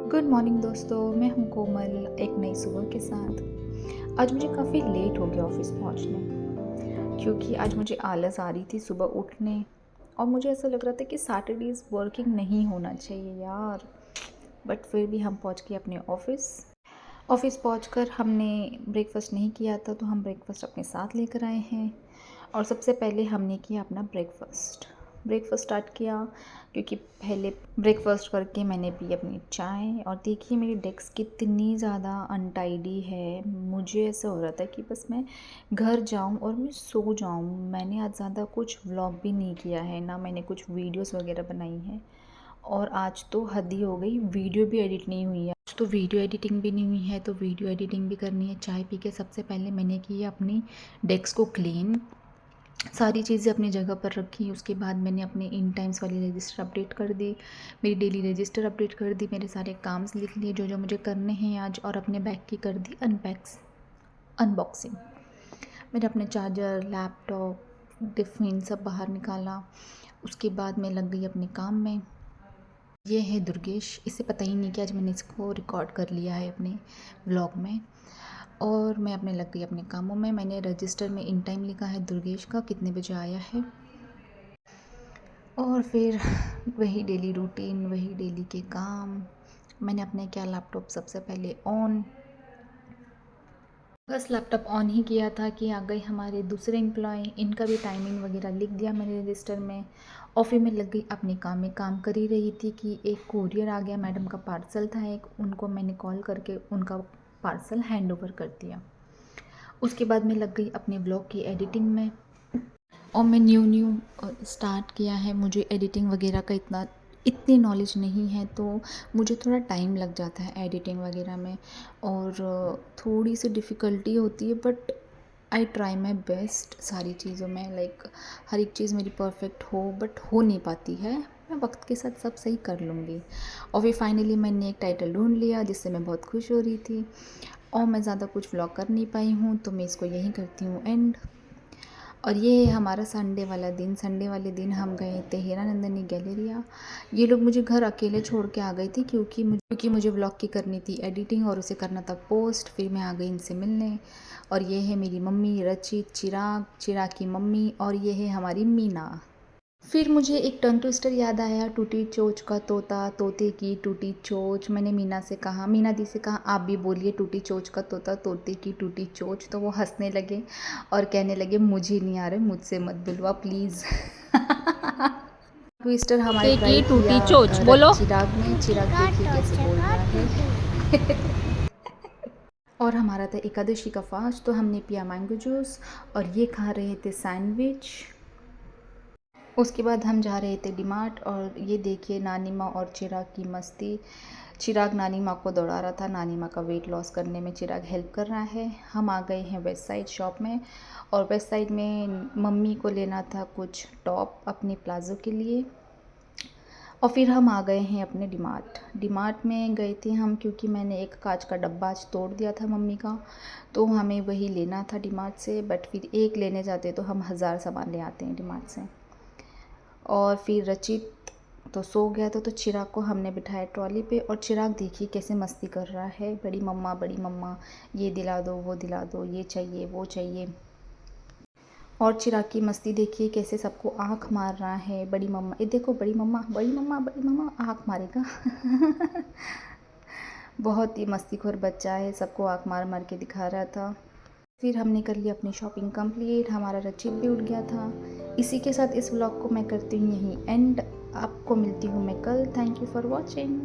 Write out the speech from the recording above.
Good morning दोस्तों, मैं हूं कोमल एक नई सुबह के साथ। आज मुझे काफ़ी लेट हो गया ऑफिस पहुंचने, क्योंकि आज मुझे आलस आ रही थी सुबह उठने। और मुझे ऐसा लग रहा था कि सैटरडेज़ वर्किंग नहीं होना चाहिए यार। बट फिर भी हम पहुंच गए अपने ऑफिस। ऑफिस पहुंचकर हमने ब्रेकफास्ट नहीं किया था, तो हम ब्रेकफास्ट अपने साथ लेकर आए हैं। और सबसे पहले हमने किया अपना ब्रेकफास्ट स्टार्ट किया, क्योंकि पहले ब्रेकफास्ट करके मैंने पी अपनी चाय। और देखिए मेरी डेस्क कितनी ज़्यादा अनटाइडी है। मुझे ऐसा हो रहा था कि बस मैं घर जाऊं और मैं सो जाऊं। मैंने आज ज़्यादा कुछ व्लॉग भी नहीं किया है, ना मैंने कुछ वीडियोस वगैरह बनाई हैं। और आज तो हद ही हो गई, वीडियो भी एडिट नहीं हुई है। आज तो वीडियो एडिटिंग भी नहीं हुई है, तो वीडियो एडिटिंग भी करनी है। चाय पी के सबसे पहले मैंने की अपनी डेस्क को क्लीन, सारी चीज़ें अपनी जगह पर रखी। उसके बाद मैंने अपने इन टाइम्स वाली रजिस्टर अपडेट कर दी, मेरी डेली रजिस्टर अपडेट कर दी, मेरे सारे काम्स लिख लिए जो जो मुझे करने हैं आज। और अपने बैग की कर दी अनबॉक्सिंग। मैंने अपने चार्जर, लैपटॉप, टिफ़िन सब बाहर निकाला। उसके बाद मैं लग गई अपने काम में। ये है दुर्गेश, इसे पता ही नहीं कि आज मैंने इसको रिकॉर्ड कर लिया है अपने व्लॉग में। और मैं अपने लग गई अपने कामों में। मैंने रजिस्टर में इन टाइम लिखा है दुर्गेश का, कितने बजे आया है। और फिर वही डेली रूटीन, वही डेली के काम। मैंने अपने क्या लैपटॉप सबसे पहले ऑन, बस लैपटॉप ऑन ही किया था कि आ गए हमारे दूसरे एम्प्लॉय। इनका भी टाइमिंग वगैरह लिख दिया मैंने रजिस्टर में। और फिर मैं लग गई अपने काम में। काम कर ही रही थी कि एक कोरियर आ गया, मैडम का पार्सल था एक, उनको मैंने कॉल करके उनका पार्सल हैंड ओवर कर दिया। उसके बाद मैं लग गई अपने ब्लॉग की एडिटिंग में। और मैं न्यू स्टार्ट किया है, मुझे एडिटिंग वगैरह का इतनी नॉलेज नहीं है, तो मुझे थोड़ा टाइम लग जाता है एडिटिंग वगैरह में। और थोड़ी सी डिफ़िकल्टी होती है, but I try my best सारी चीज़ों में। लाइक हर एक चीज़ मेरी परफेक्ट हो, बट हो नहीं पाती है। मैं वक्त के साथ सब सही कर लूँगी। और फिर फाइनली मैंने एक टाइटल ढूंढ लिया, जिससे मैं बहुत खुश हो रही थी। और मैं ज़्यादा कुछ व्लॉग कर नहीं पाई हूँ, तो मैं इसको यहीं करती हूँ एंड। और ये है हमारा संडे वाला दिन। संडे वाले दिन हम गए थे हीरानंदिनी गैलेरिया। ये लोग मुझे घर अकेले छोड़ के आ गई थी, क्योंकि मुझे व्लॉग की करनी थी एडिटिंग और उसे करना था पोस्ट। फिर मैं आ गई इनसे मिलने। और ये है मेरी मम्मी रचित, चिराग की मम्मी, और ये है हमारी मीना। फिर मुझे एक टंग ट्विस्टर याद आया, टूटी चोच का तोता, तोते की टूटी चोच। मैंने मीना दी से कहा आप भी बोलिए टूटी चोच का तोता, तोते की टूटी चोच। तो वो हंसने लगे और कहने लगे मुझे नहीं आ रहे, मुझसे मत बुलवा प्लीज़। ट्विस्टर हमारे ट्राई की टूटी किया। चोच बोलो। चिराग देखिए कैसे बोल रहा है। और हमारा था एकादशी का फास्ट, तो हमने पिया मैंगो जूस और ये खा रहे थे सैंडविच। उसके बाद हम जा रहे थे डीमार्ट। और ये देखिए नानी माँ और चिराग की मस्ती। चिराग नानी माँ को दौड़ा रहा था, नानी माँ का वेट लॉस करने में चिराग हेल्प कर रहा है। हम आ गए हैं वेस्ट साइड शॉप में। और वेस्ट साइड में मम्मी को लेना था कुछ टॉप अपने प्लाज़ो के लिए। और फिर हम आ गए हैं अपने डीमार्ट में गए थे हम, क्योंकि मैंने एक कांच का डब्बा आज तोड़ दिया था मम्मी का, तो हमें वही लेना था डीमार्ट से। बट फिर एक लेने जाते तो हम 1000 सामान ले आते हैं डीमार्ट से। और फिर रचित तो सो गया था, तो चिराग को हमने बिठाया ट्रॉली पे। और चिराग देखिए कैसे मस्ती कर रहा है, बड़ी मम्मा ये दिला दो, वो दिला दो, ये चाहिए, वो चाहिए। और चिराग की मस्ती देखिए कैसे सबको आँख मार रहा है। बड़ी मम्मा, ये देखो बड़ी मम्मा आँख मारेगा। बहुत ही मस्तीखोर बच्चा है, सबको आँख मार मार के दिखा रहा था। फिर हमने कर लिया अपनी शॉपिंग कंप्लीट, हमारा रचित भी उठ गया था। इसी के साथ इस व्लॉग को मैं करती हूँ यहीं एंड। आपको मिलती हूँ मैं कल। Thank you for watching.